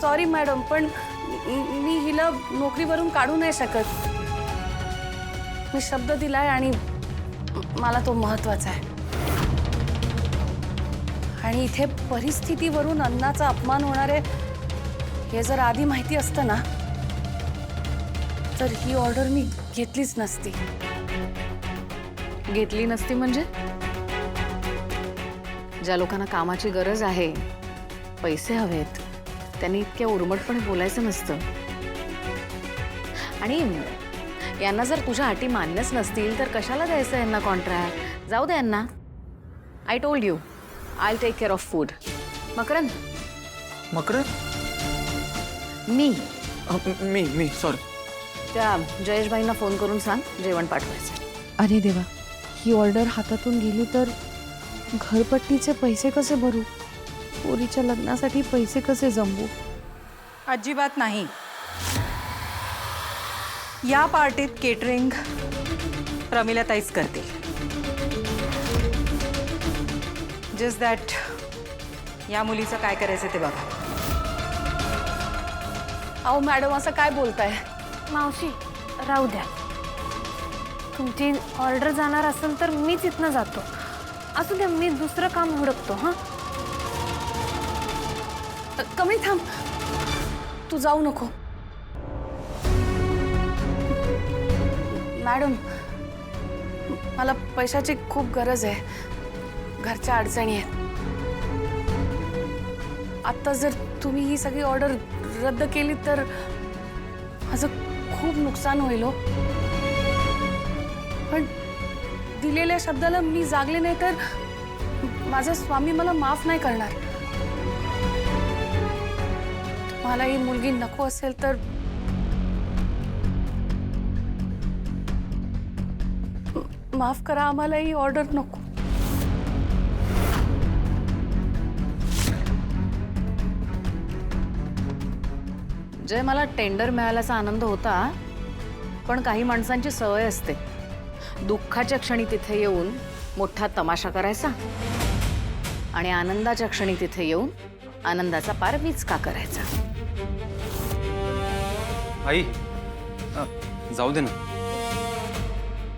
Sorry madam, पण मी हिला नोकरीवरून काढू नाही शकत. मी शब्द दिलाय आणि मला तो महत्त्वाचा आहे. आणि इथे परिस्थितीवरून अन्नाचा अपमान होणार आहे हे जर आधी माहिती असतं ना, तर ही ऑर्डर मी घेतलीच नसती. घेतली नसती म्हणजे? ज्या लोकांना कामाची गरज आहे, पैसे हवेत, त्यांनी इतक्या उर्मटपणे बोलायचं नसतं. आणि यांना जर तुझ्या अटी मान्यच नसतील तर कशाला द्यायचं यांना कॉन्ट्रॅक्ट? जाऊ दे यांना. I told you I take care of food. Makarand. मी सॉरी. त्या जयेशबाईंना फोन करून सांग जेवण पाठवायचं. अरे देवा, ही ऑर्डर हातातून गेली तर घरपट्टीचे पैसे कसे भरू? पोरीच्या लग्नासाठी पैसे कसे जमवू? अजिबात नाही. या पार्टीत केटरिंग प्रमिलाताईच करतील. जस्ट दॅट या मुलीचं काय करायचं ते बघा. अहो मॅडम, असं काय बोलताय? मावशी राहू द्या. तुमची ऑर्डर जाणार असेल तर मीच इथनं जातो. असू द्या, मी दुसरं काम हुडकतो. हां, कमी थांब, तू जाऊ नको. मॅडम, मला पैशाची खूप गरज आहे. घरच्या अडचणी आहेत. आता जर तुम्ही ही सगळी ऑर्डर रद्द केली तर माझं खूप नुकसान होईल हो. पण दिलेल्या शब्दाला मी जागले नाही तर माझा स्वामी मला माफ नाही करणार. तुम्हाला ही मुलगी नको असेल तर माफ करा, आम्हाला ही ऑर्डर नको. जय, मला टेंडर मिळाल्याचा आनंद होता, पण काही माणसांची सवय असते दुःखाच्या क्षणी तिथे येऊन मोठा तमाशा करायचा आणि आनंदाच्या क्षणी तिथे येऊन आनंदाचा पार विचका करायचा. आई जाऊ दे ना.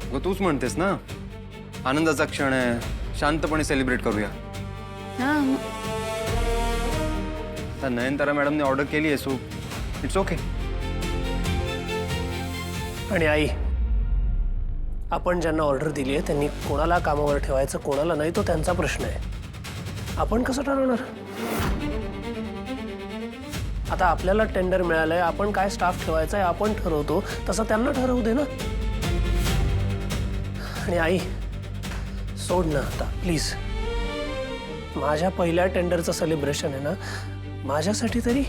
अगं तूच म्हणतेस ना, आनंदाचा क्षण आहे, शांतपणे सेलिब्रेट करूया. हां, तर नयनतारा मॅडमने ऑर्डर केली आहे, सो इट्स ओके. आणि आई, आपण ज्यांना ऑर्डर दिली आहे त्यांनी कोणाला कामावर ठेवायचं कोणाला नाही तो त्यांचा प्रश्न आहे. आपण कसं ठरवणार? आता आपल्याला टेंडर मिळालंय, आपण काय स्टाफ ठेवायचा आहे आपण ठरवतो, तसं त्यांना ठरवू दे ना. आणि आई, सोड ना आता प्लीज. माझ्या पहिल्या टेंडरचं सेलिब्रेशन आहे ना, माझ्यासाठी तरी